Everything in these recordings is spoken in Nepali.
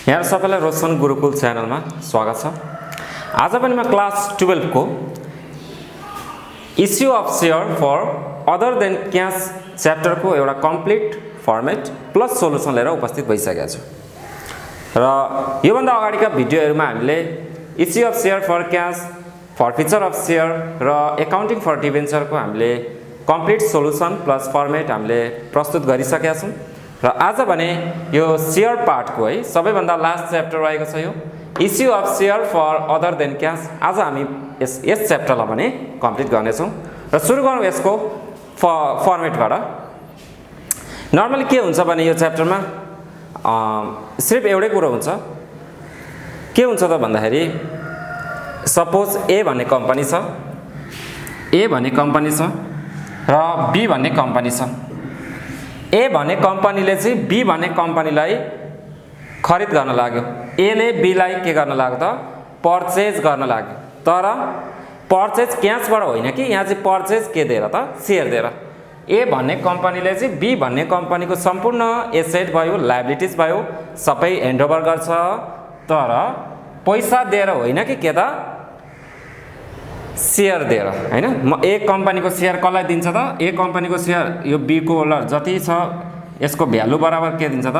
यहाँ सबैलाई रोशन गुरुकुल च्यानलमा स्वागत छ। आज पनि म क्लास 12 को issue of share for other than cash chapter को एउटा कम्प्लिट फर्मेट प्लस सोलुसन लिएर उपस्थित भइसकेको छु। र यो भन्दा अगाडिका भिडियोहरुमा हामीले issue of share for cash, forfeiture of share र अकाउन्टिङ फर डिबेन्चर को हामीले कम्प्लिट सोलुसन प्लस फर्मेट हामीले प्रस्तुत गरिसकेका छौं। र आज भने यो शेयर पार्ट को है सबैभन्दा लास्ट च्याप्टर रहेको छ यो issue of share for other than cash. आज हामी यस च्याप्टरलाई भने कम्प्लिट गर्ने छौं र सुरु गरौँ यसको फर्मेटबाट। नर्मली के हुन्छ भने यो च्याप्टरमा सिर्फ एउटै कुरा हुन्छ। के हुन्छ त भन्दाखेरि सपोज ए भन्ने कम्पनी छ, ए भन्ने कम्पनी छ र बी भन्ने कम्पनी छ। ए भन्ने कम्पनीले चाहिँ बी भन्ने कम्पनीलाई खरिद गर्न लाग्यो। ए ले बी लाई के गर्न लाग्यो त पर्चेज गर्न लाग्यो। तर पर्चेज क्याशबाट होइन कि यहाँ चाहिँ पर्चेज के दिएर त शेयर दिएर। ए भन्ने कम्पनीले चाहिँ बी भन्ने कम्पनीको सम्पूर्ण एसेट भयो, लायबिलिटीज भयो सबै ह्यान्डओभर गर्छ। तर पैसा दिएर होइन कि के त शेयर दिएर हैन। म ए कम्पनीको शेयर कसलाई दिन्छ त? ए कम्पनीको शेयर यो बी को जति छ यसको भ्यालु बराबर के दिन्छ त?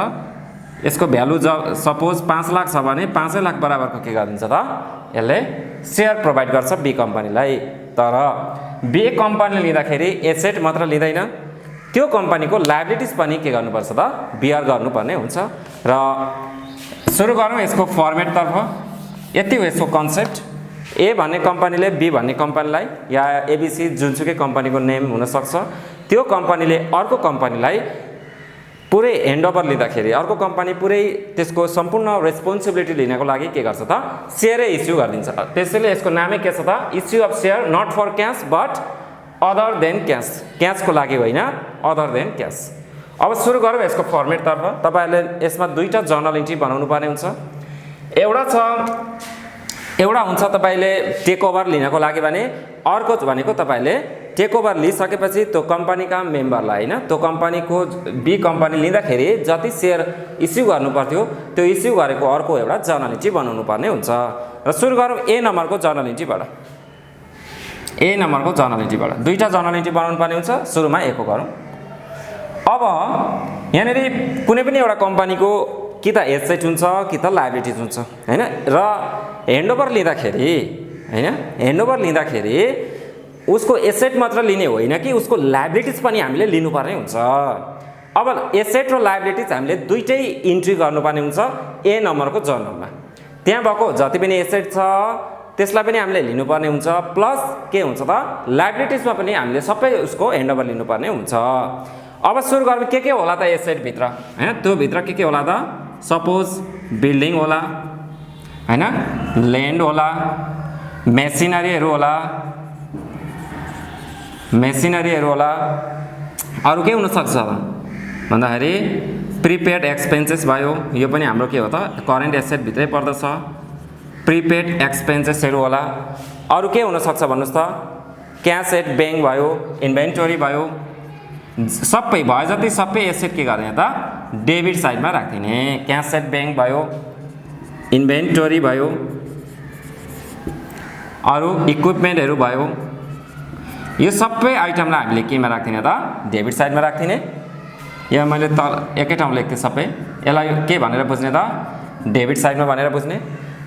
यसको भ्यालु सपोज 5 लाख छ भने 5 लाख बराबरको के गरिदिन्छ त? यसले शेयर प्रोवाइड गर्छ बी कम्पनीलाई। तर बी कम्पनीले लिँदाखेरि एसेट मात्र लिँदैन, त्यो कम्पनीको लायबिलिटीज पनि के गर्नुपर्छ त? बियर गर्नुपर्ने हुन्छ। र सुरु गरौँ यसको फर्मेट तर्फ। यति हो यसको कन्सेप्ट। ए भन्ने कम्पनीले बी भन्ने कम्पनीलाई या एबीसी जुनसुकै कम्पनीको नेम हुन सक्छ, त्यो कम्पनीले अर्को कम्पनीलाई पुरै ह्यान्डओभर लिँदाखेरि अर्को कम्पनी पुरै त्यसको सम्पूर्ण रेस्पोन्सिबिलिटी लिनको लागि के गर्छ त? शेयरै इस्यु गरिदिन्छ। त्यसैले यसको नामै के छ त? Issue of share not for cash but other than cash. क्याशको लागि होइन, अदर देन क्याश। अब सुरु गरौँ यसको फर्मेट तर्फ। तपाईहरुले यसमा दुईटा जर्नल एन्ट्री बनाउनु पर्ने हुन्छ। एउटा हुन्छ तपाईले टेक ओभर लिनको लागि भने, अर्को भनेको तपाईले टेक ओभर लिइसकेपछि त्यो कम्पनीका मेम्बरलाई हैन, त्यो कम्पनीको बी कम्पनी लिँदाखेरि जति शेयर इस्यु गर्नु पर्थ्यो त्यो इस्यु गरेको अर्को एउटा जर्नल एन्ट्री बनाउनु पर्ने हुन्छ। र सुरु गरौँ ए नम्बरको जर्नल एन्ट्रीबाट। ए नम्बरको जर्नल एन्ट्रीबाट दुईटा जर्नल एन्ट्री बनाउनु पर्ने हुन्छ। सुरुमा ए को गरौँ। अब यहाँनेरि कुनै पनि एउटा कम्पनीको कि त एसेट हुन्छ कि त लायबिलिटीज हुन्छ हैन। र ह्यान्डओभर लिँदाखेरि हैन, ह्यान्डओभर लिँदाखेरि उसको एसेट मात्र लिने होइन कि उसको लायबिलिटीज पनि हामीले लिनुपर्ने हुन्छ। अब एसेट र लायबिलिटीज हामीले दुईटै इन्ट्री गर्नुपर्ने हुन्छ ए नम्बरको जर्नलमा। त्यहाँ भएको जति पनि एसेट छ त्यसलाई पनि हामीले लिनुपर्ने हुन्छ, प्लस के हुन्छ त लायबिलिटीजमा पनि हामीले सबै उसको ह्यान्डओभर लिनुपर्ने हुन्छ। अब सुरु गरौँ के होला त एसेट भित्र हैन। त्यो भित्र के होला त? सपोज बिल्डिङ होला हैन, ल्यान्ड होला, मेसिनरीहरु होला, अरु के हुन सक्छ भन्दाखेरि प्रिपेड एक्सपेन्सेस भयो। यो पनि हाम्रो के हो त? करेन्ट एसेट भित्रै पर्दछ। प्रिपेड एक्सपेन्सेसहरु होला। अरु के हुन सक्छ भन्नुस् त? क्याश एट बैंक भयो, इन्भेन्टरी भयो, सबै भयो जति सबै एसेट के गर्ने त? डेबिट साइडमा राख्दिने। क्याश एट बैंक भयो, इन्भेन्टरी भयो, अरु इक्विपमेन्टहरु भयो, यो सबै आइटमलाई हामीले केमा राख्दिने त? डेबिट साइडमा राख्दिने। यहाँ मैले त एकै ठाउँ लेख्थे सबै। यसलाई के भनेर बुझ्ने त? डेबिट साइडमा भनेर बुझ्ने।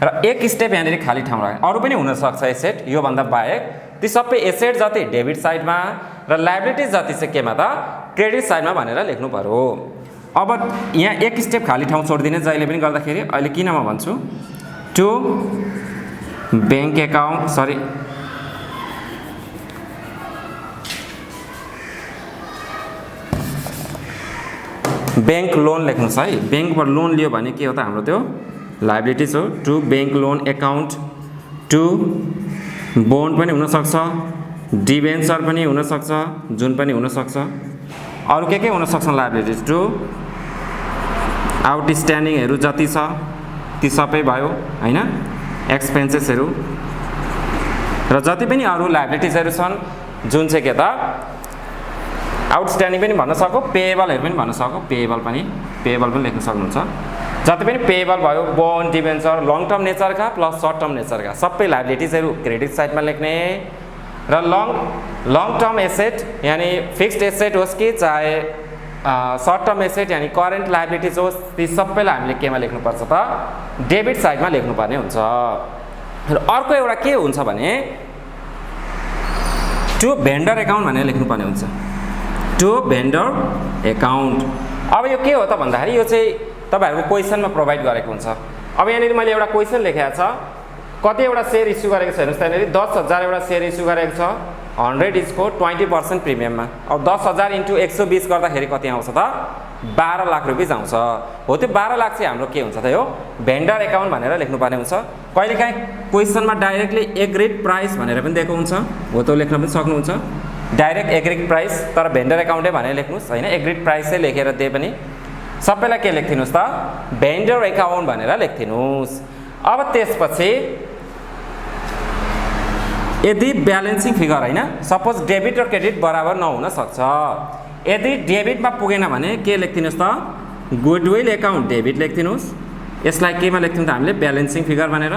र एक स्टेप यहाँनेरि खाली ठाउँ राख्ने। अरु पनि हुन सक्छ एसेट, यो भन्दा बाहेक ती सबै एसेट जति डेबिट साइडमा र लायबिलिटीज जति चाहिँ केमा त? क्रेडिट साइडमा भनेर लेख्नु पर्यो। अब यहाँ एक स्टेप खाली ठाउँ छोड्दिने जहिले पनि गर्दाखेरि। अहिले किन म भन्छु to bank account sorry bank loan लेख्नुस् है। बैंकबाट लोन लियो भने के हो त? हाम्रो त्यो लायबिलिटीज हो। To bank loan account, to bond पनि हुन सक्छ, डिबेन्चर पनि हुन सक्छ, जुन पनि हुन सक्छ। अरु के हुन सक्छन् लायबिलिटीज? टु आउटस्ट्यान्डिङहरु जति छ ती सबै भयो हैन, एक्सपेन्सेसहरु। र जति पनि अरु लायबिलिटीजहरु छन् जुन चाहिँ के त आउटस्ट्यान्डिङ पनि भन्न सक्छौ, पेएबलहरु पनि भन्न सक्छौ। पेएबल पनि लेख्न सक्नुहुन्छ। जति पनि पेएबल भयो बोन्ड डिबेन्चर लङ टर्म नेचरका प्लस सर्ट टर्म नेचरका सबै लायबिलिटिजहरू क्रेडिट साइडमा लेख्ने र लङ टर्म एसेट यानी फिक्स्ड एसेट होस् कि चाहे सर्ट टर्म एसेट यानी करेन्ट लायबिलिटिज होस् ती सबैलाई हामीले केमा लेख्नुपर्छ त डेबिट साइडमा लेख्नुपर्ने हुन्छ। र अर्को एउटा के हुन्छ भने टु भेन्डर एकाउन्ट भनेर लेख्नुपर्ने हुन्छ टु भेन्डर एकाउन्ट। अब यो के हो त भन्दाखेरि यो चाहिँ तपाईहरुको क्वेशनमा प्रोभाइड गरेको हुन्छ। अब यहाँनिर मैले एउटा क्वेशन लेखेको छ कति एउटा शेयर इस्यु गरेको छ हेर्नुस् त यहाँनिर 10,000 एउटा शेयर इस्यु गरेको छ 100 इसको 20% प्रिमियममा। अब 10,000 × 120 गर्दाखेरि कति आउँछ त 12 लाख रुपैयाँ आउँछ। हो त्यो 12 लाख चाहिँ हाम्रो के हुन्छ त यो भेन्डर एकाउन्ट भनेर लेख्नुपर्ने हुन्छ। कहिलेकाहीँ क्वेशनमा डाइरेक्टली एग्रीड प्राइस भनेर पनि दिएको हुन्छ हो त्यो लेख्न पनि सक्नुहुन्छ डाइरेक्ट एग्रीड प्राइस तर भेन्डर एकाउन्टै भनेर लेख्नुस् हैन एग्रीड प्राइसै लेखेर दिए पनि सबैलाई के लेख्दिनुस् त भेन्डर एकाउन्ट भनेर लेख्दिनुस्। अब त्यसपछि यदि ब्यालेन्सिङ फिगर हैन सपोज डेबिट र क्रेडिट बराबर नहुन सक्छ यदि डेबिटमा पुगेन भने के लेख्दिनुस् त गुडविल एकाउन्ट डेबिट लेख्दिनुस्। यसलाई केमा लेख्दिनु त हामीले ब्यालेन्सिङ फिगर भनेर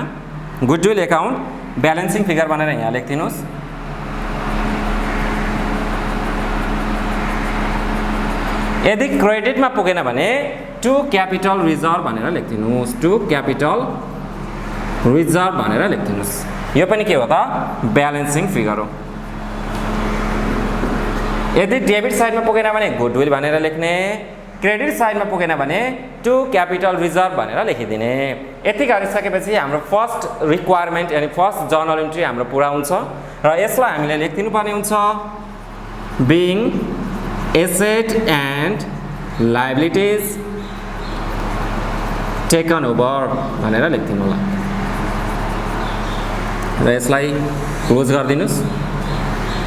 गुडविल एकाउन्ट ब्यालेन्सिङ फिगर भनेर यहाँ लेख्दिनुस्। यदि क्रेडिटमा पुगेन भने टु क्यापिटल रिजर्भ भनेर लेख्दिनुस् टु क्यापिटल रिजर्भ भनेर लेख्दिनुस्। यो पनि के हो त ब्यालेन्सिङ फिगर हो। यदि डेबिट साइडमा पुगेन भने गुडविल भनेर लेख्ने क्रेडिट साइडमा पुगेन भने टु क्यापिटल रिजर्भ भनेर लेखिदिने। यति गरिसकेपछि हाम्रो फर्स्ट रिक्वायरमेन्ट यानी फर्स्ट जर्नल इन्ट्री हाम्रो पुरा हुन्छ र यसलाई हामीले लेखिदिनु पर्ने हुन्छ being asset and liabilities taken over भनेर लेखिदिनु होला र यसलाई क्लोज गरिदिनुस्।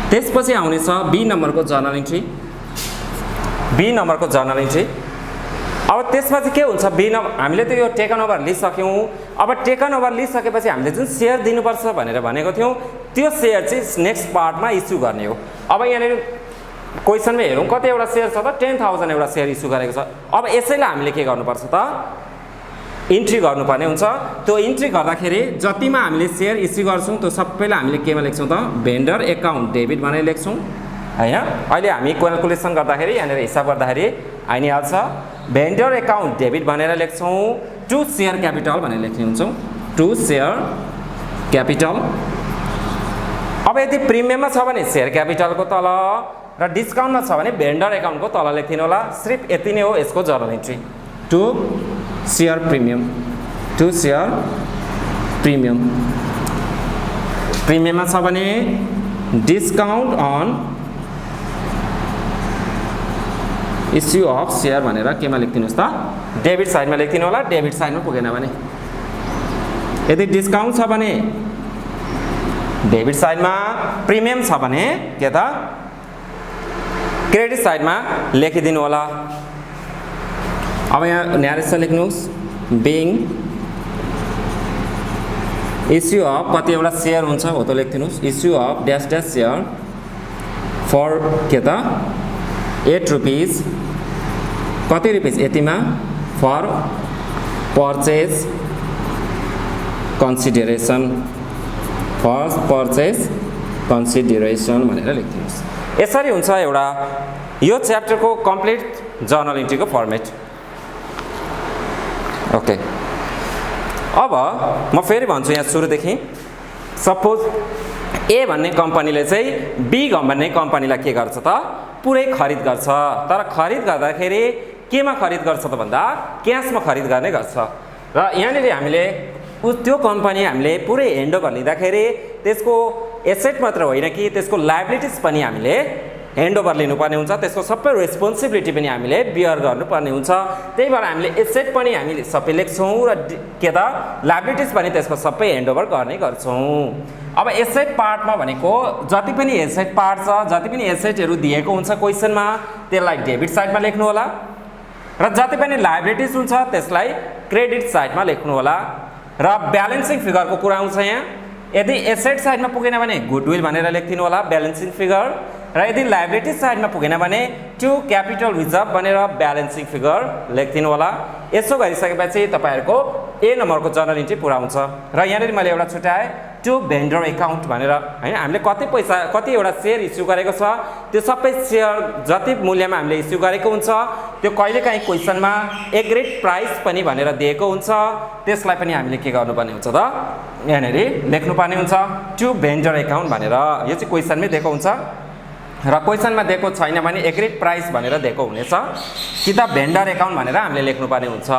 त्यसपछि आउने छ बी नम्बरको जर्नल इन्ट्री बी नम्बरको जर्नल इन्ट्री। अब त्यसपछि के हुन्छ बी नम्बर हामीले त यो टेकन ओभर लिइसक्यौँ। अब टेकन ओभर लिइसकेपछि हामीले जुन सेयर दिनुपर्छ भनेर भनेको थियौँ त्यो सेयर चाहिँ नेक्स्ट पार्टमा इस्यु गर्ने हो। अब यहाँनिर क्वेशनमा हेरौँ कति एउटा सेयर छ त 10,000 एउटा सेयर इस्यु गरेको छ। अब यसैलाई हामीले के गर्नुपर्छ त इन्ट्री गर्नुपर्ने हुन्छ। त्यो इन्ट्री गर्दाखेरि जतिमा हामीले सेयर इस्यु गर्छौँ त्यो सबैलाई हामीले केमा लेख्छौँ त भेन्डर एकाउन्ट डेबिट भनेर लेख्छौँ हैन। अहिले हामी क्याल्कुलेसन गर्दाखेरि यहाँनिर हिसाब गर्दाखेरि आइहाल्छ भेन्डर एकाउन्ट डेबिट भनेर लेख्छौँ टु सेयर क्यापिटल भनेर लेख्ने हुन्छौँ टु सेयर क्यापिटल। अब यदि प्रिमियममा छ भने सेयर क्यापिटलको तल र डिस्काउन्टमा छ भने भेन्डर एकाउन्टको तल लेखिदिनु होला। सिर्फ यति नै हो यसको journal entry to share premium to share premium. प्रिमियममा छ भने discount on issue of share भनेर केमा लेखिदिनुस् त डेबिट साइडमा लेखिदिनु होला। डेबिट साइडमा पुगेन भने यदि डिस्काउन्ट छ भने डेबिट साइडमा प्रिमियम छ भने के त क्रेडिट साइडमा लेखिदिनु होला। अब यहाँ न्यारेस लेख्नुहोस् बिङ इस्यु अफ कति एउटा सेयर हुन्छ हो त लेखिदिनुहोस् issue of dash dash share for के त 8 रुपिस कति रुपिस यतिमा for purchase consideration for purchase consideration भनेर लेखिदिनुहोस्। यसरी हुन्छ एउटा यो च्याप्टरको कम्प्लिट जर्नल इन्ट्रीको फर्मेट। ओके अब म फेरि भन्छु यहाँ सुरुदेखि सपोज ए भन्ने कम्पनीले चाहिँ बी भन्ने कम्पनीलाई के गर्छ त पुरै खरिद गर्छ। तर खरिद गर्दाखेरि केमा खरिद गर्छ त भन्दा क्यासमा खरिद गर्ने गर्छ। र यहाँनिर हामीले त्यो कम्पनी हामीले पुरै ह्यान्डओभर लिँदाखेरि त्यसको एसेट मात्र होइन कि त्यसको लायबिलिटिज पनि हामीले ह्यान्डओभर लिनुपर्ने हुन्छ। त्यसको सबै रेस्पोन्सिबिलिटी पनि हामीले बियर गर्नुपर्ने हुन्छ। त्यही भएर हामीले एसेट पनि हामीले सबै लेख्छौँ र के त लायबिलिटिज पनि त्यसको सबै ह्यान्डओभर गर्ने गर्छौँ। अब एसेट पार्टमा भनेको जति पनि एसेट पार्ट छ जति पनि एसेटहरू दिएको हुन्छ क्वेसनमा त्यसलाई डेबिट साइडमा लेख्नु होला र जति पनि लायबिलिटिज हुन्छ त्यसलाई क्रेडिट साइडमा लेख्नु होला। र ब्यालेन्सिङ फिगरको कुरा आउँछ यहाँ यदि एसेट साइडमा पुगेन भने गुडविल भनेर लेखिदिनु होला ब्यालेन्सिङ फिगर र यदि लायबिलिटी साइडमा पुगेन भने टु क्यापिटल रिजर्भ भनेर ब्यालेन्सिङ फिगर लेखिदिनु होला। यसो गरिसकेपछि तपाईहरुको ए नम्बरको जर्नल इन्ट्री पुरा हुन्छ। र यहाँनेरि मैले एउटा छुट्याए टु भेन्डर एकाउन्ट भनेर हैन, हामीले कति पैसा कति एउटा शेयर इस्यु गरेको छ त्यो सबै शेयर जति मूल्यमा हामीले इस्यु गरेको हुन्छ त्यो कहिलेकाहीँ क्वेशनमा एग्रीड प्राइस पनि भनेर दिएको हुन्छ, त्यसलाई पनि हामीले के गर्नुपर्ने हुन्छ त यहाँनेरि लेख्नुपर्ने हुन्छ टु भेन्डर एकाउन्ट भनेर। यो चाहिँ क्वेशनमै दिएको हुन्छ र क्वेशनमा दिएको छैन भने एग्रीड प्राइस भनेर दिएको हुनेछ कि त भेन्डर एकाउन्ट भनेर हामीले लेख्नुपर्ने हुन्छ।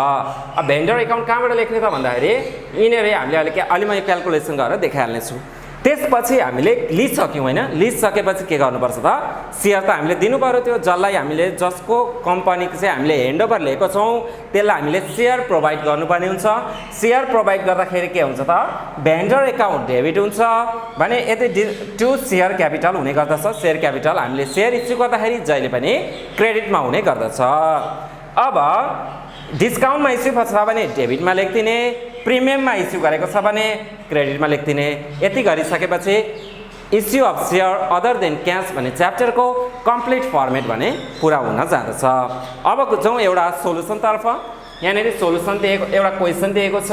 अब भेन्डर एकाउन्ट कहाँबाट लेख्ने त भन्दाखेरि यिनीहरू हामीले अलि म क्याल्कुलेसन गरेर देखाइहाल्ने छु। त्यसपछि हामीले लिइसक्यौँ हैन, लिइसकेपछि के गर्नुपर्छ त शेयर त हामीले दिनु पर्यो, त्यो जसलाई हामीले जसको कम्पनीको चाहिँ हामीले ह्यान्डओभर लिएको छौँ त्यसलाई हामीले शेयर प्रोभाइड गर्नुपर्ने हुन्छ। शेयर प्रोभाइड गर्दाखेरि के हुन्छ त भेन्डर एकाउन्ट डेबिट हुन्छ भने यदि टु शेयर क्यापिटल हुने गर्दछ, शेयर क्यापिटल हामीले शेयर इस्यु गर्दाखेरि जहिले पनि क्रेडिटमा हुने गर्दछ। अब डिस्काउन्टमा इस्यु छ भने डेबिटमा लेख्दिने, प्रिमियममा इस्यु गरेको छ भने क्रेडिटमा लेख्दिने। यति गरिसकेपछि issue of share other than cash भन्ने च्याप्टरको कम्प्लिट फर्मेट भने पुरा हुन जाँदछ। अब जाउँ एउटा सोलुसनतर्फ। यहाँनेरि सोलुसन दिएको एउटा क्वेसन दिएको छ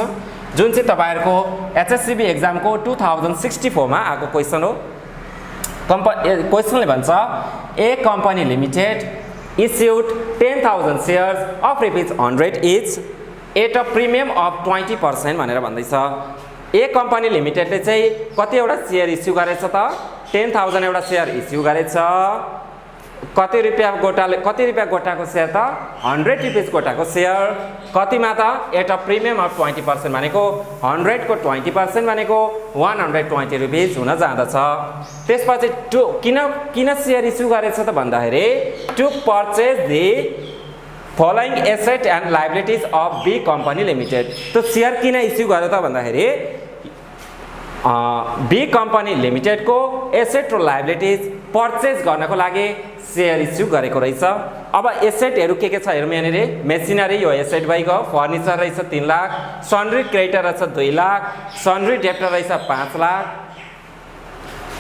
जुन चाहिँ तपाईहरुको एचएससीबी एक्जामको 2064 मा आएको क्वेसन हो। क्वेसनले भन्छ ए company limited issued 10,000 shares of ₹100 each at a premium of 20% भनेर भन्दैछ। ए कम्पनी लिमिटेडले चाहिँ कति एउटा शेयर इस्यु गरेछ त 10,000 एउटा शेयर इस्यु गरेछ। कति रुपैयाँ गोटाको शेयर त 100 रुपीस गोटाको शेयर, कतिमा त एट अ प्रिमियम अफ 20% भनेको 100 को 20% भनेको 120 रुपीस हुन जाँदछ। त्यसपछि किन शेयर इस्यु गरेछ त भन्दाखेरि to purchase the following asset and liabilities of B company limited. त्यो शेयर किन इस्यु गर्यो त भन्दाखेरि बी कम्पनी लिमिटेडको एसेट र लायबिलिटीज परचेज गर्नको लागि शेयर इस्यु गरेको रहेछ। अब एसेटहरू के छ हेरौँ यहाँनिर। मेसिनरी यो एसेट भइगयो, फर्निचर रहेछ 3 लाख, सन्ड्री क्रेडिटर रहेछ 2 लाख, सन्ड्री डेप्टर रहेछ 5 लाख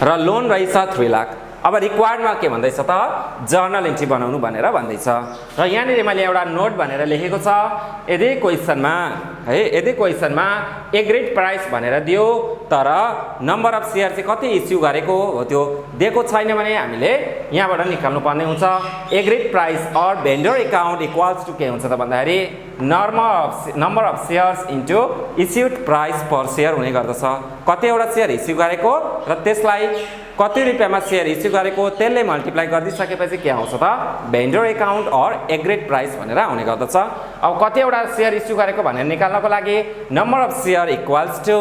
र लोन रहेछ 3 लाख। अब रिक्वायर्डमा के भन्दैछ त जर्नल इन्ट्री बनाउनु भनेर भन्दैछ। र यहाँनिर मैले एउटा नोट भनेर लेखेको छ यदि क्वेशनमा एग्रीड प्राइस भनेर दियो तर नम्बर अफ शेयर चाहिँ कति इस्यु गरेको हो त्यो दिएको छैन भने हामीले यहाँबाट निकाल्नु पर्ने हुन्छ agreed price or vendor account equals to के हुन्छ त भन्दाखेरि number of shares into issued price per share हुने गर्दछ। कतिवटा शेयर इस्यु गरेको र त्यसलाई कति रुपैयाँमा शेयर इस्यु गरेको त्यसले मल्टिप्लाई गरिदिसकेपछि के आउँछ त vendor account or agreed price भनेर आउने गर्दछ। अब कतिवटा शेयर इस्यु गरेको भनेर निकाल्नको लागि number of share equals to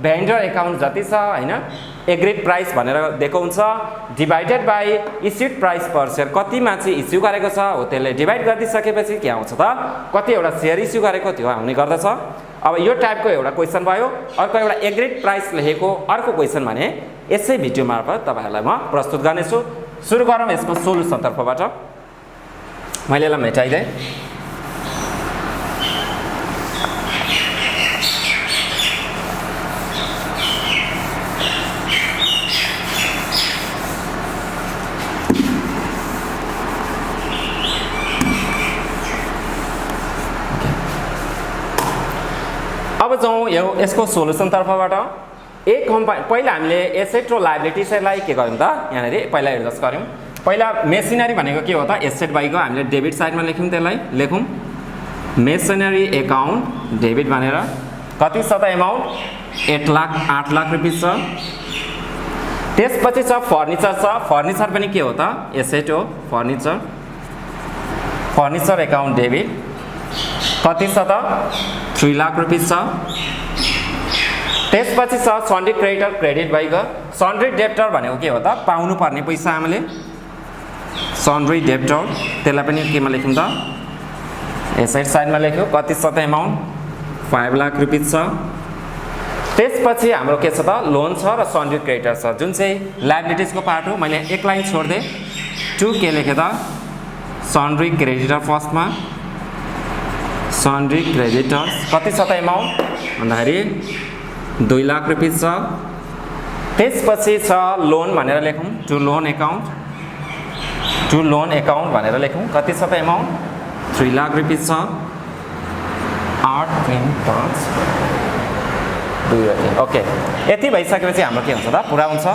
vendor account जति छ हैन एग्रीड प्राइस भनेर दिएको हुन्छ divided by issued price per share, कतिमा चाहिँ इस्यु गरेको छ हो त्यसले डिभाइड गरिदिसकेपछि के आउँछ त कतिवटा शेयर इस्यु गरेको त्यो आउने गर्दछ। अब यो टाइपको एउटा क्वेसन भयो। अर्को एउटा एग्रीड प्राइस लेखेको अर्को क्वेसन भने यसै भिडियो मार्फत तपाईहरुलाई म प्रस्तुत गर्नेछु। सुरु गरौँ यसको सोलुसन तर्फबाट। मैले यसलाई मेटाइदिएँ। अब जाउँ यसको सोलुसन तर्फबाट। एक कम्पनी पहिला हामीले एसेट र लायबिलिटीलाई के गर्यौं त यहाँनेरि पहिला एडजस्ट गर्यौं। पहिला मेसिनरी भनेको के हो त एसेट भइगयो, हामीले डेबिट साइडमा लेख्यौं, त्यसलाई लेखौं मेसिनरी एकाउन्ट डेबिट भनेर। कति छ त एमाउन्ट 8 लाख रुपैयाँ छ। त्यसपछि छ फर्निचर छ, फर्निचर पनि के हो त एसेट हो, फर्निचर एकाउन्ट डेबिट कति छ त 3 लाख रुपैयाँ छ। त्यसपछि छ सन्ड्री क्रेडिटर क्रेडिट भइगयो। सन्ड्री डेप्टर भनेको के हो त पाउनु पर्ने पैसा हामीले सन्ड्री डेप्टर, त्यसलाई पनि केमा लेख्यौं त एसेट साइडमा लेख्यो। कति छ त एमाउन्ट 5 लाख रुपैयाँ छ। त्यसपछि हाम्रो के छ त लोन छ र सन्ड्री क्रेडिटर छ जुन चाहिँ लायबिलिटीजको पार्ट हो। मैले एक लाइन छोड्दिएँ, 2 के लेखे त सन्ड्री क्रेडिटर फर्स्टमा सन्ड्री क्रेडिटर्स कति छ त एमाउन्ट भन्दाखेरि 2 लाख रुपैयाँ छ। त्यसपछि छ लोन भनेर लेखौँ to loan account to loan account भनेर लेखौँ। कति छ त एमाउन्ट? 3 लाख रुपियाँ छ। 8 3 5 2 र 3। ओके, यति भइसकेपछि हाम्रो के हुन्छ त? पुरा हुन्छ।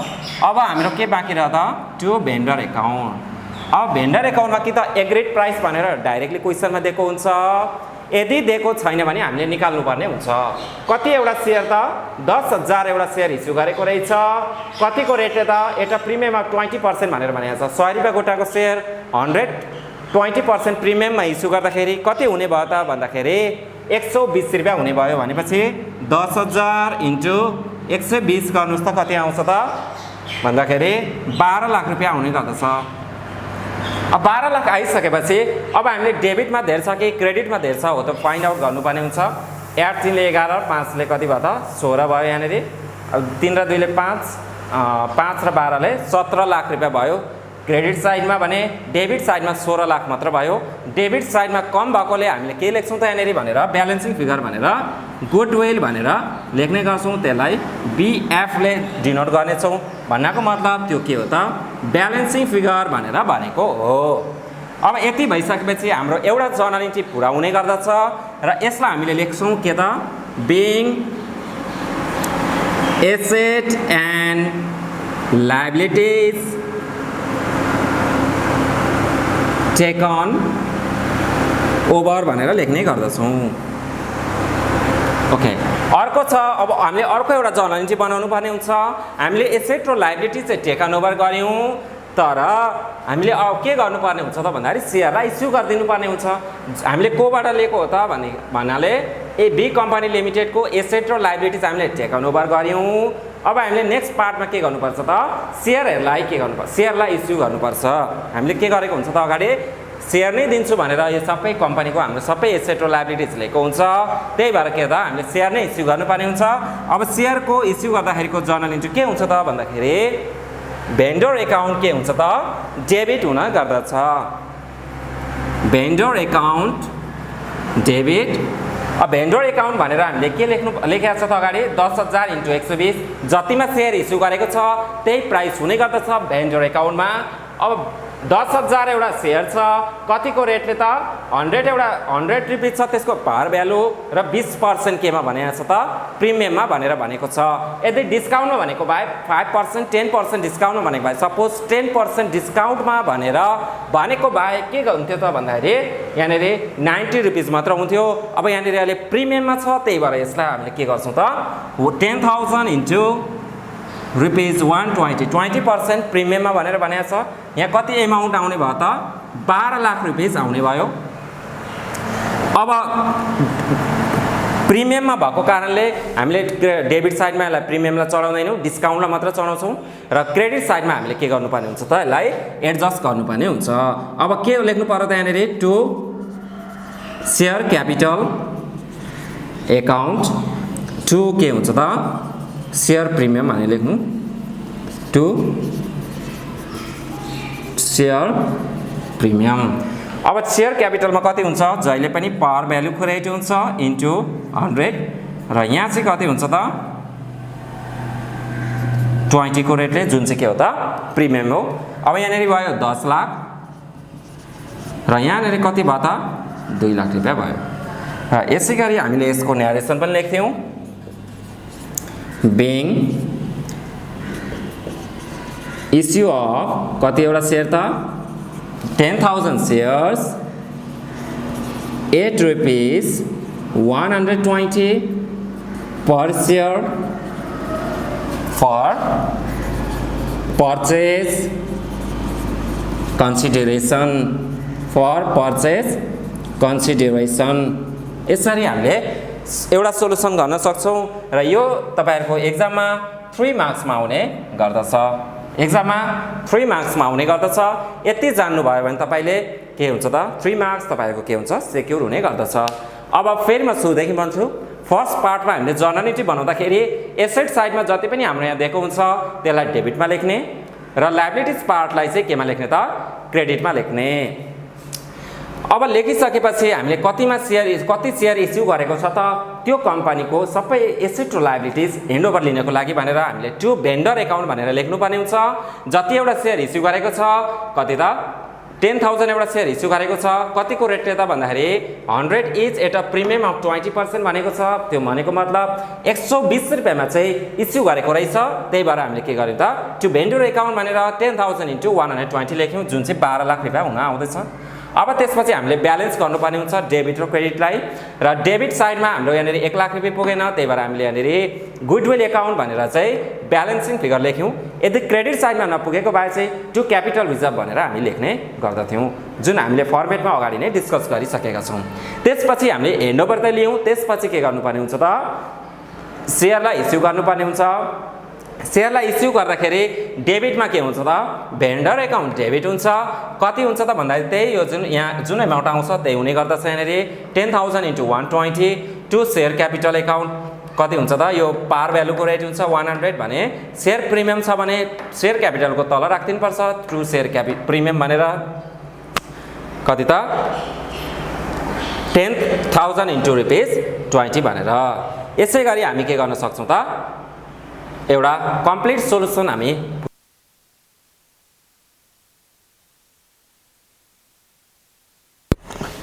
अब हाम्रो के बाँकी रह्यो त? To vendor account. अब भेन्डर एकाउन्टमा कि त एग्रिड प्राइस भनेर डाइरेक्टली क्वेसनमा दिएको हुन्छ, यदि दिएको छैन भने हामीले निकाल्नु पर्ने हुन्छ। कति एउटा सेयर त? 10,000 एउटा सेयर इस्यु गरेको रहेछ। कतिको रेटले त? एउटा प्रिमियममा 20% भनेर भनेको छ। 100 रुपियाँ गोटाको सेयर 120% प्रिमियममा इस्यु गर्दाखेरि कति हुने भयो त भन्दाखेरि 120 रुपियाँ हुने भयो। भनेपछि 10,000 इन्टु 120 गर्नुहोस् त कति आउँछ त भन्दाखेरि 12 लाख रुपियाँ हुने गर्दछ। अब 12 लाख आइसकेपछि अब हामीले डेबिटमा धेर छ कि क्रेडिटमा धेर छ हो त फाइन्ड आउट गर्नुपर्ने हुन्छ। 8 3 ले 11, 5 ले कति भयो त? 16 भयो। यहाँनिर अब 3 र 2 ले 5, 5 र 12 ले 17 लाख रुपियाँ भयो क्रेडिट साइडमा भने। डेबिट साइडमा 16 लाख मात्र भयो। डेबिट साइडमा कम भएकोले हामीले के लेख्छौँ त यहाँनिर भनेर ब्यालेन्सिङ फिगर भनेर गुडविल भनेर लेख्ने गर्छौँ। त्यसलाई BF ले डिनोट गर्नेछौँ। भन्नको मतलब त्यो के हो त? ब्यालेन्सिङ फिगर भनेर भनेको हो। अब यति भइसकेपछि हाम्रो एउटा जर्नल इन्ट्री पुरा हुने गर्दछ र यसलाई हामीले लेख्छौँ के त? Being asset and liabilities taken over भनेर लेख्ने गर्दछौँ। ओके, अर्को छ। अब हामीले अर्को एउटा जर्नल इन्ट्री बनाउनु पर्ने हुन्छ। हामीले एसेट र लायबिलिटी चाहिँ टेकन ओभर गऱ्यौँ, तर हामीले अब के गर्नुपर्ने हुन्छ त भन्दाखेरि सेयरलाई इस्यु गरिदिनु पर्ने हुन्छ। हामीले कोबाट लिएको हो त भन्नाले बी कम्पनी लिमिटेडको एसेट र लायबिलिटिज हामीले टेकन ओभर गऱ्यौँ। अब हामीले नेक्स्ट पार्टमा के गर्नुपर्छ त? सेयरहरूलाई के गर्नुपर्छ? सेयरलाई इस्यु गर्नुपर्छ। हामीले के गरेको हुन्छ त? अगाडि सेयर नै दिन्छु भनेर यो सबै कम्पनीको हाम्रो सबै एसेट र लायबिलिटिज लिएको हुन्छ। त्यही भएर के त? हामीले सेयर नै इस्यु गर्नुपर्ने हुन्छ। अब सेयरको इस्यु गर्दाखेरिको जर्नल इन्ट्री के हुन्छ त भन्दाखेरि भेन्डर एकाउन्ट के हुन्छ त? डेबिट हुन गर्दछ। Vendor account debit. अब भेन्डर एकाउन्ट भनेर हामीले के लेखेको छ त अगाडि? 10,000 इन्टु 120 जतिमा सेयर इस्यु गरेको छ त्यही प्राइस हुने गर्दछ भेन्डर एकाउन्टमा। अब 10,000 एउटा सेयर छ, कतिको रेटले त? 100 रुपियाँ छ त्यसको पार भ्यालु र 20% केमा भनेको छ त? प्रिमियममा भनेर भनेको छ। यदि डिस्काउन्टमा भनेको भए 5% 10% डिस्काउन्टमा भनेको भए सपोज 10% डिस्काउन्टमा भनेर भनेको भए के हुन्थ्यो त भन्दाखेरि यहाँनिर 90 रुपियाँ मात्र हुन्थ्यो। अब यहाँनिर अहिले प्रिमियममा छ, त्यही भएर यसलाई हामीले के गर्छौँ त? 10,000 इन्टु रुपियाँ 120 20% प्रिमियममा भनेर भनेको छ। यहाँ कति एमाउन्ट आउने भयो त? 12 लाख रुपियाँ आउने भयो। अब प्रिमियममा भएको कारणले हामीले डेबिट साइडमा यसलाई प्रिमियमलाई चढाउँदैनौँ, डिस्काउन्टलाई मात्र चढाउँछौँ र क्रेडिट साइडमा हामीले के गर्नुपर्ने हुन्छ त? यसलाई एडजस्ट गर्नुपर्ने हुन्छ। अब के लेख्नु पर्यो त यहाँनिर? To share capital account to के हुन्छ त? सेयर प्रिमियम भनेर लेख्नु। To share premium. अब सेयर क्यापिटलमा कति हुन्छ? जहिले पनि पार भ्यालु को रेट हुन्छ इन्टु 100 र यहाँ चाहिँ कति हुन्छ त? 20 को रेटले, जुन चाहिँ के हो त? प्रिमियम हो। अब यहाँनिर भयो 10 लाख र यहाँनिर कति भयो त? 2 लाख रुपियाँ भयो। र यसै गरी हामीले यसको न्यारेसन पनि लेख्थ्यौँ। बिङ इस्यु अफ कति एउटा सेयर त? 10,000 सेयर्स 8 रुपियाँ 120 पर सेयर फर पर्चेज कन्सिडरेसन। यसरी हामीले एउटा सोलुसन गर्न सक्छौँ र यो तपाईहरुको एक्जाममा 3 मार्क्समा आउने गर्दछ। एक्जाममा 3 मार्क्समा आउने गर्दछ। यति जान्नु भयो भने तपाईले के हुन्छ त? 3 मार्क्स तपाईहरुको के हुन्छ? सेक्युर हुने गर्दछ। अब फेरि म सुरुदेखि भन्छु। फर्स्ट पार्टमा हामीले जर्नल इन्ट्री बनाउँदाखेरि एसेट साइडमा जति पनि हाम्रो यहाँ दिएको हुन्छ त्यसलाई डेबिटमा लेख्ने र लायबिलिटिज पार्टलाई चाहिँ केमा लेख्ने त? क्रेडिटमा लेख्ने। अब लेखिसकेपछि हामीले कति सेयर इस्यु गरेको छ त? त्यो कम्पनीको सबै एसेट र लायबिलिटिज ह्यान्डओभर लिनको लागि भनेर हामीले टु भेन्डर एकाउन्ट भनेर लेख्नुपर्ने हुन्छ। जति एउटा सेयर इस्यु गरेको छ कति त? 10,000 एउटा सेयर इस्यु गरेको छ, कतिको रेटले त भन्दाखेरि 100 each at a premium of 20% भनेको छ। त्यो भनेको मतलब 120 रुपैयाँमा चाहिँ इस्यु गरेको रहेछ। त्यही भएर हामीले के गर्यौँ त त्यो भेन्डर एकाउन्ट भनेर 10,000 * 120 लेख्यौँ, जुन चाहिँ 12 लाख रुपैयाँ हुन आउँदैछ। अब त्यसपछि हामीले ब्यालेन्स गर्नुपर्ने हुन्छ डेबिट र क्रेडिटलाई, र डेबिट साइडमा हाम्रो यहाँनिर 1 लाख रुपैयाँ पुगेन, त्यही भएर हामीले यहाँनिर गुडविल एकाउन्ट भनेर चाहिँ ब्यालेन्सिङ फिगर लेख्यौँ। यदि क्रेडिट साइडमा नपुगेको भए चाहिँ टु क्यापिटल रिजर्भ भनेर हामी लेख्ने गर्दथ्यौँ, जुन हामीले फर्मेटमा अगाडि नै डिस्कस गरिसकेका छौँ। त्यसपछि हामीले ह्यान्डओभर त लियौँ, त्यसपछि के गर्नुपर्ने हुन्छ त सेयरलाई इस्यु गर्नुपर्ने हुन्छ। सेयरलाई इस्यु गर्दाखेरि डेबिटमा के हुन्छ त भेन्डर एकाउन्ट डेबिट हुन्छ। कति हुन्छ त भन्दाखेरि त्यही यो जुन एमाउन्ट आउँछ त्यही हुने गर्दछ। यहाँनिर 10,000 * 120 टु सेयर क्यापिटल एकाउन्ट कति हुन्छ त यो पार भ्यालुको रेट हुन्छ 100 भने सेयर प्रिमियम छ भने सेयर क्यापिटलको तल राखिदिनुपर्छ टु सेयर प्रिमियम भनेर कति त 10,000 * ₹20 भनेर। यसै गरी हामी के गर्न सक्छौँ त एउटा कम्प्लिट सोलुसन हामी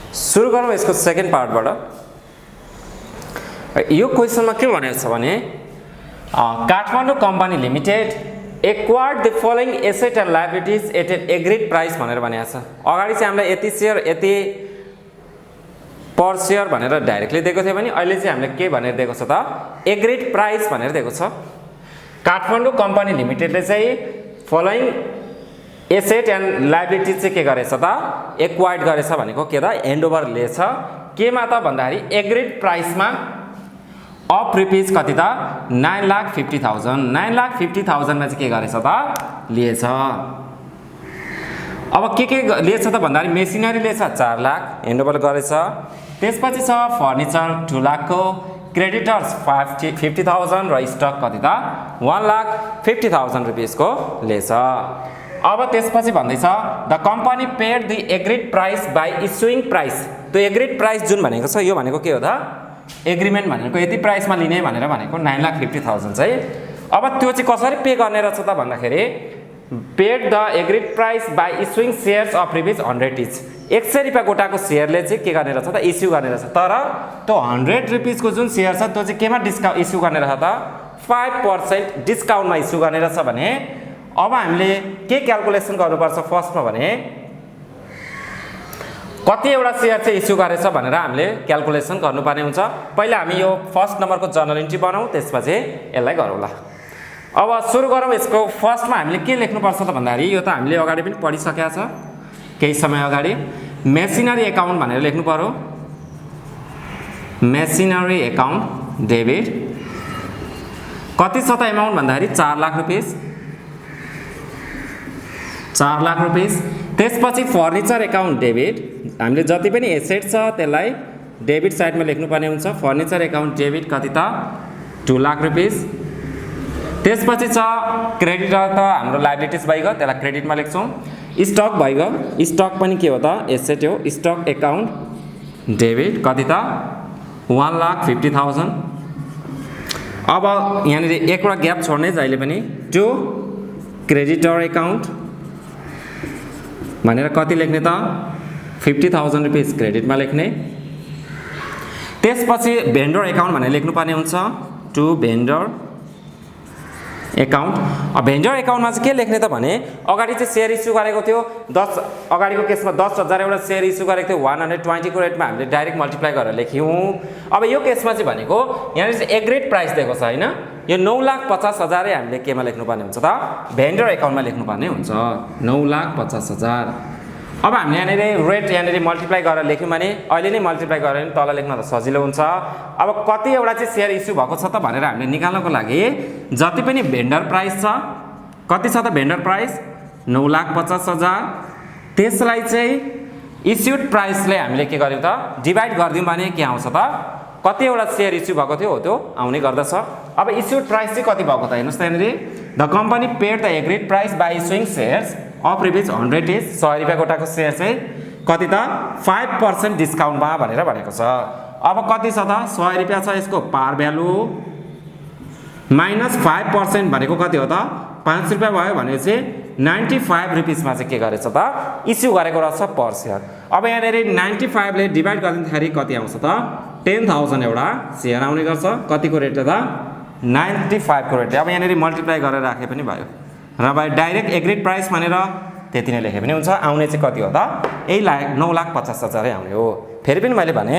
सुरु गरौँ यसको सेकेन्ड पार्टबाट। यो क्वेसनमा के भनेको छ भने Kathmandu company limited acquired the following asset and liabilities at an agreed price भनेर भनेको छ। अगाडि चाहिँ हामीलाई यति सेयर यति पर सेयर भनेर डाइरेक्टली दिएको थियो भने अहिले चाहिँ हामीले के भनेर दिएको छ त एग्रिड प्राइस भनेर दिएको छ। काठमाडौँ कम्पनी लिमिटेडले चाहिँ फलोइङ एसेट एन्ड लायबिलिटिज चाहिँ के गरेछ त एक्वायर्ड गरेछ भनेको के त ह्यान्डओभर लिएछ केमा त भन्दाखेरि एग्रिड प्राइसमा अफ रुपिज कति त 9,50,000 9,50,000 मा चाहिँ के गरेछ त लिएछ। अब के लिएछ त भन्दाखेरि मेसिनरी लिएछ 4 लाख ह्यान्डओभर गरेछ। त्यसपछि छ फर्निचर 2 लाख को, क्रेडिटर्स 50,000 र स्टक कति त 1,50,000 रुपिस को लिएछ। अब त्यसपछि भन्दैछ the company paid the agreed price by issuing price. त्यो एग्रिड प्राइस जुन भनेको छ यो भनेको के हो त एग्रिमेन्ट भनेको यति प्राइसमा लिने भनेर भनेको 9,50,000 चाहिँ। अब त्यो चाहिँ कसरी पे गर्ने रहेछ त भन्दाखेरि paid the agreed price by issuing shares of ₹100 each. 100 रुपियाँ गोटाको सेयरले चाहिँ के गर्ने रहेछ त इस्यु गर्ने रहेछ। तर त्यो 100 रुपिसको जुन सेयर छ त्यो चाहिँ केमा डिस्काउन्ट इस्यु गर्ने रहेछ त 5% डिस्काउन्टमा इस्यु गर्ने रहेछ भने अब हामीले के क्याल्कुलेसन गर्नुपर्छ फर्स्टमा भने कति एउटा सेयर चाहिँ इस्यु गरेछ भनेर हामीले क्याल्कुलेसन गर्नुपर्ने हुन्छ। पहिला हामी यो फर्स्ट नम्बरको जर्नल इन्ट्री बनाऊ त्यसपछि यसलाई गरौँला। अब सुरु गरौँ। यसको फर्स्टमा हामीले के लेख्नुपर्छ त भन्दाखेरि यो त हामीले अगाडि पनि पढिसकेका छ केही समय अगाडि मेसिनरी एकाउन्ट भनेर लेख्नु पर्यो। मेसिनरी एकाउन्ट डेबिट कति छ त एमाउन्ट भन्दाखेरि 4 लाख रुपिस 4 लाख रुपिस। त्यसपछि फर्निचर एकाउन्ट डेबिट हामीले जति पनि एसेट छ त्यसलाई डेबिट साइडमा लेख्नुपर्ने हुन्छ। फर्निचर एकाउन्ट डेबिट कति त 2 लाख रुपिस। त्यसपछि छ क्रेडिटर त हाम्रो लायबिलिटिज भइगयो त्यसलाई क्रेडिटमा लेख्छौँ। स्टक भइगयो स्टक पनि के हो त एसेट हो। स्टक एकाउन्ट डेबिट कति त 1,50,000। अब यहाँनिर एकवटा ग्याप छोड्ने जहिले पनि टु क्रेडिटर एकाउन्ट भनेर कति लेख्ने त 50,000 रुपिस क्रेडिटमा लेख्ने। त्यसपछि भेन्डर एकाउन्ट भनेर लेख्नुपर्ने हुन्छ टु भेन्डर एकाउन्ट। अब भेन्डर एकाउन्टमा चाहिँ के लेख्ने त भने अगाडि चाहिँ सेयर इस्यु गरेको थियो 10 अगाडिको केसमा 10,000 एउटा सेयर इस्यु गरेको थियो 120 को रेटमा हामीले डाइरेक्ट मल्टिप्लाई गरेर लेख्यौँ। अब यो केसमा चाहिँ भनेको यहाँनिर चाहिँ एग्रिड प्राइस दिएको छ होइन यो 9,50,000 हामीले केमा लेख्नुपर्ने हुन्छ त भेन्डर एकाउन्टमा लेख्नुपर्ने हुन्छ 9,50,000। अब हामीले यहाँनिर रेट यहाँनिर मल्टिप्लाई गरेर लेख्यौँ भने अहिले नै मल्टिप्लाई गरेर तल लेख्न त सजिलो हुन्छ। अब कति एउटा चाहिँ सेयर इस्यु भएको छ त भनेर हामीले निकाल्नको लागि जति पनि भेन्डर प्राइस छ कति छ त भेन्डर प्राइस 9,50,000 त्यसलाई चाहिँ इस्युड प्राइसले हामीले के गर्यौँ त डिभाइड गरिदियौँ भने के आउँछ त कति एउटा सेयर इस्यु भएको थियो हो त्यो आउने गर्दछ। अब इस्युड प्राइस चाहिँ कति भएको त हेर्नुहोस् त यहाँनिर the company paid the agreed price by issuing shares of ₹100 each 100 रुपियाँ गोटाको सेयर चाहिँ कति त 5% डिस्काउन्टमा भनेर भनेको छ। अब कति छ त 100 रुपियाँ छ यसको पार भ्यालु माइनस 5% भनेको कति हो त 5 रुपियाँ भयो भनेपछि 95 रुपैयाँमा चाहिँ के गरेछ त इस्यु गरेको रहेछ पर सेयर। अब यहाँनिर 95 ले डिभाइड गर्दाखेरि कति आउँछ त 10,000 एउटा सेयर आउने गर्छ। कतिको रेटले त 95 को रेटले। अब यहाँनिर मल्टिप्लाई गरेर राखे पनि भयो र भाइ डाइरेक्ट एग्रिड प्राइस भनेर त्यति नै लेखे पनि हुन्छ। आउने चाहिँ कति हो त 9,50,000 आउने हो। फेरि पनि मैले भने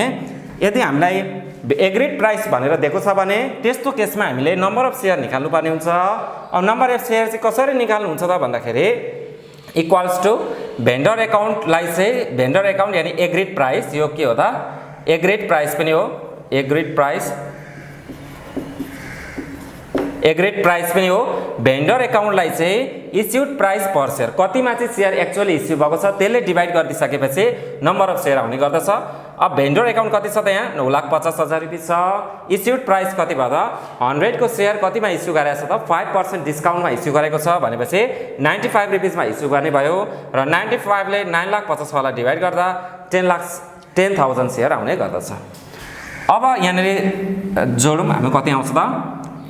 यदि हामीलाई एग्रिड प्राइस भनेर दिएको छ भने त्यस्तो केसमा हामीले नम्बर अफ सेयर निकाल्नु पर्ने हुन्छ। अब नम्बर अफ सेयर चाहिँ कसरी निकाल्नु हुन्छ त भन्दाखेरि इक्वल्स टु भेन्डर एकाउन्टलाई चाहिँ भेन्डर एकाउन्ट यानी एग्रिड प्राइस, यो के हो त एग्रिड प्राइस पनि हो, एग्रिड प्राइस पनि हो। भेन्डर एकाउन्टलाई चाहिँ इस्युड प्राइस पर सेयर कतिमा चाहिँ सेयर एक्चुअली इस्यु भएको छ त्यसले डिभाइड गरिदिसकेपछि नम्बर अफ सेयर आउने गर्दछ। अब भेन्डर एकाउन्ट कति छ त यहाँ 9,50,000 रुपैयाँ छ। इस्युड प्राइस कति भयो त 100 को सेयर कतिमा इस्यु गरेको छ त 5% डिस्काउन्टमा इस्यु गरेको छ भनेपछि 95 रुपैयाँमा इस्यु गर्ने भयो र 95 ले 9,50,000 वाला डिभाइड गर्दा 10,000 सेयर आउने गर्दछ। अब यहाँनिर जोडौँ हामी कति आउँछ त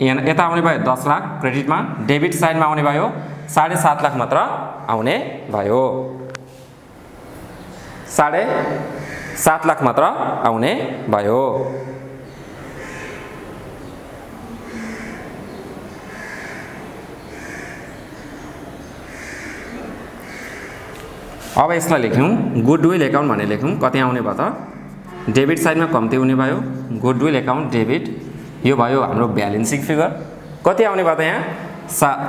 यहाँ यता आउने भयो 10 लाख क्रेडिटमा, डेबिट साइडमा आउने भयो 7.5 लाख मात्र आउने भयो, 7.5 लाख मात्र आउने भयो। अब यसलाई लेख्यौँ गुडविल एकाउन्ट भनेर लेख्यौँ। कति आउने भयो त डेबिट साइडमा कम्ती हुने भयो, गुडविल एकाउन्ट डेबिट यो भयो हाम्रो ब्यालेन्सिङ फिगर। कति आउने भयो त यहाँ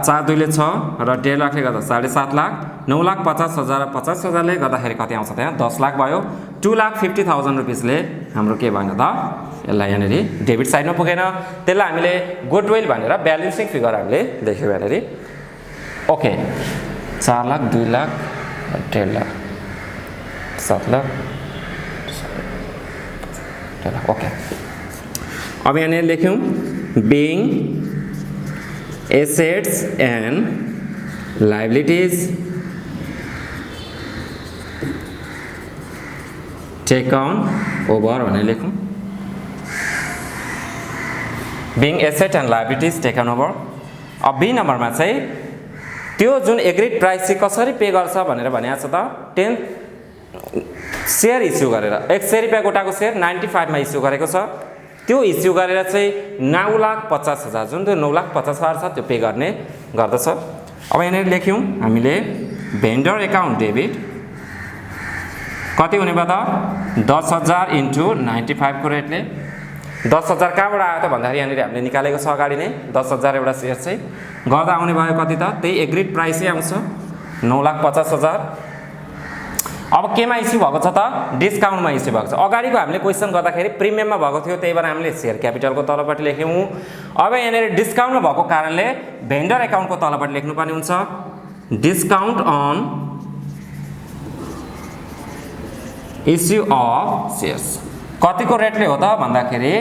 4 ले 6 र 1.5 लाखले गर्दा 7.5 लाख, 9,50,000 50,000 ले गर्दाखेरि कति आउँछ त यहाँ 10 लाख भयो। 2,50,000 रुपैयाँले हाम्रो के भएन त यसलाई यहाँनिर डेबिट साइडमा पुगेन, त्यसलाई हामीले गुडविल भनेर ब्यालेन्सिङ फिगर हामीले लेख्यौँ यहाँनिर। ओके 4 लाख 2 लाख 1.5 लाख 7 लाख 1.5 लाख। ओके अब यहाँनिर लेख्यौँ being assets and liabilities taken over भनेर लेखौँ। Being asset and liabilities taken over. अब बी नम्बरमा चाहिँ त्यो जुन एग्रिड प्राइस चाहिँ कसरी पे गर्छ भनेर भनेको छ त 10 सेयर इस्यु गरेर 100 रुपैयाँ गोटाको सेयर 95 मा इस्यु गरेको छ। त्यो इस्यु गरेर चाहिँ 9,50,000 जुन त्यो 9,50,000 छ त्यो पे गर्ने गर्दछ। अब यहाँनिर लेख्यौँ हामीले भेन्डर एकाउन्ट डेबिट कति हुने भयो त 10,000 इन्टु 95 को रेटले। 10,000 कहाँबाट आयो त भन्दाखेरि यहाँनिर हामीले निकालेको छ अगाडि नै 10,000 एउटा सेयर चाहिँ गर्दा आउने भयो कति त त्यही एग्रिड प्राइसै आउँछ 9,50,000। अब केमा इस्यु भएको छ त डिस्काउन्टमा इस्यु भएको छ। अगाडिको हामीले क्वेसन गर्दाखेरि प्रिमियममा भएको थियो त्यही भएर हामीले सेयर क्यापिटलको तलपट्टि लेख्यौँ। अब यहाँनिर डिस्काउन्टमा भएको कारणले भेन्डर एकाउन्टको तलपट्टि लेख्नुपर्ने हुन्छ discount on issue of shares कतिको रेटले हो त भन्दाखेरि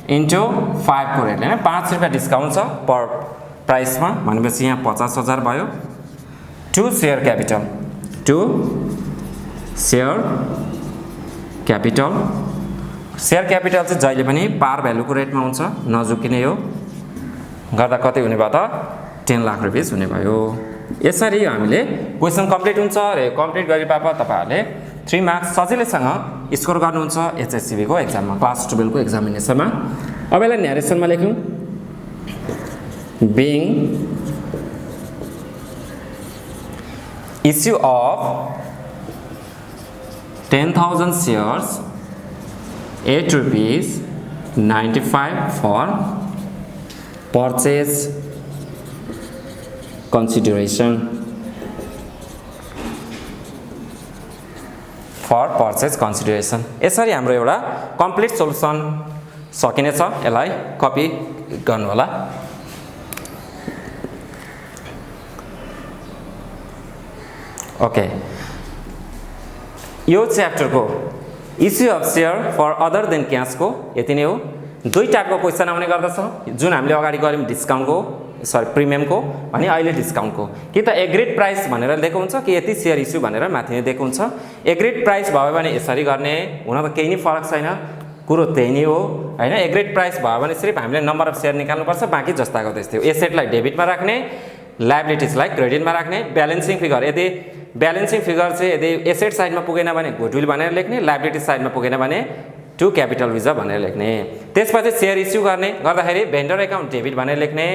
इन्टु 5 को रेटले हैन 5 रुपैयाँ डिस्काउन्ट छ पर प्राइसमा भनेपछि यहाँ 50,000 भयो। 2 सेयर क्यापिटल 2 सेयर क्यापिटल चाहिँ जहिले पनि पार भ्यालुको रेटमा हुन्छ नजुकिने हो गर्दा कति हुने भयो त 10 लाख रुपैयाँ हुने भयो। यसरी हामीले क्वेसन कम्प्लिट हुन्छ र कम्प्लिट गरिपापा तपाईहरुले 3 मार्क्स सजिलैसँग स्कोर गर्नुहुन्छ एचएससीबी को एक्जाममा क्लास 12 को एक्जामिनेसनमा। अब यसलाई न्यारेसनमा लेख्यौँ being issue of 10,000 shares 8 rupees 95 for purchase consideration यसरी हाम्रो एउटा कम्प्लिट सोलुसन सकिनेछ। यसलाई कपी गर्नु होला। ओके यो च्याप्टर को issue of share for other than cash को यति नै हो। 2 टाइपको क्वेसन आउने गर्दछ जुन हामीले अगाडि गर्यौं डिस्काउन्ट को सरी प्रिमियम को अनि अहिले डिस्काउन्ट को कि त एग्रिड प्राइस भनेर दिएको हुन्छ कि यति सेयर इस्यु भनेर माथि नै दिएको हुन्छ। एग्रिड प्राइस भयो भने यसरी गर्ने हुन त केही नै फरक छैन कुरो त्यही नै हो हैन। एग्रिड प्राइस भयो भने सिर्फ हामीले नम्बर अफ सेयर निकाल्नु पर्छ बाँकी जस्ताको त्यस्तै हो। एसेटलाई डेबिटमा राख्ने लायबिलिटिजलाई क्रेडिटमा राख्ने। ब्यालेन्सिङ फिगर, यदि ब्यालेन्सिङ फिगर चाहिँ यदि एसेट साइडमा पुगेन भने गुडविल भनेर लेख्ने, लायबिलिटी साइडमा पुगेन भने टु क्यापिटल रिजर्भ भनेर लेख्ने। त्यसपछि सेयर इस्यु गर्दाखेरि भेन्डर एकाउन्ट डेबिट भनेर लेख्ने।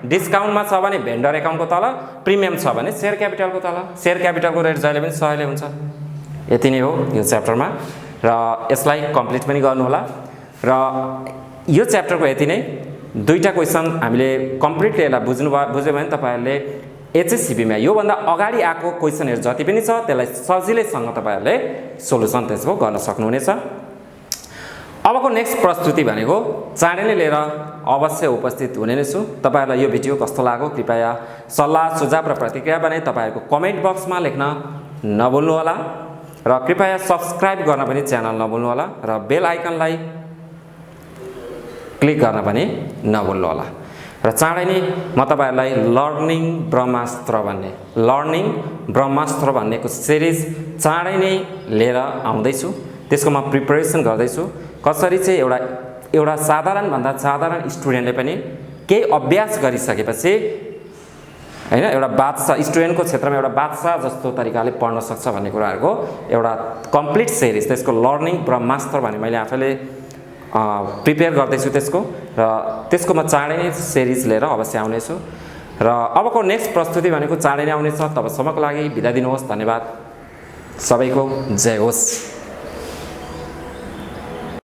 डिस्काउन्टमा छ भने भेन्डर एकाउन्टको तल, प्रिमियम छ भने सेयर क्यापिटलको तल। सेयर क्यापिटलको रेट जहिले पनि 100 ले हुन्छ। यति नै हो यो च्याप्टरमा र यसलाई कम्प्लिट पनि गर्नु होला। र यो च्याप्टरको यति नै। दुईटा क्वेसन हामीले कम्प्लिटली यसलाई बुझ्यो भने तपाईहरुले एचएससीबीमा यो भन्दा अगाडि आएको क्वेसनहरु जति पनि छ त्यसलाई सजिलैसँग तपाईहरुले सोलुसन त्यसको गर्न सक्नुहुनेछ। अबको नेक्स्ट प्रस्तुति भनेको चाँडै नै लिएर अवश्य उपस्थित हुने नै छु। तपाईहरुलाई यो भिडियो कस्तो लाग्यो कृपया सल्लाह सुझाव र प्रतिक्रिया भने तपाईहरुको कमेन्ट बक्समा लेख्न नभुल्नु होला र कृपया सब्स्क्राइब गर्न पनि च्यानल नभुल्नु होला र बेल आइकनलाई क्लिक गर्न पनि नभुल्नु होला। र चाँडै नै म तपाईहरुलाई लर्निङ ब्रह्मास्त्र भन्नेको सिरिज चाँडै नै लिएर आउँदै छु। त्यसको म प्रिपरेसन गर्दै छु। कसरी चाहिँ एउटा साधारण भन्दा साधारण स्टुडेन्टले पनि केही अभ्यास गरिसकेपछि हैन एउटा बादशाह स्टुडेन्टको क्षेत्रमा एउटा बादशाह जस्तो तरिकाले पढ्न सक्छ भन्ने कुराहरुको एउटा कम्प्लिट सिरिज त्यसको लर्निङ ब्रह्मास्त्र भन्ने मैले आफैले प्रिपेयर गर्दैछु त्यसको र त्यसको म चाँडै नै सिरिज लिएर अवश्य आउने छु। र अबको नेक्स्ट प्रस्तुति भनेको चाँडै नै आउने छ। तबसम्मको लागि बिदा दिनुहोस्। धन्यवाद। सबैको जय होस्।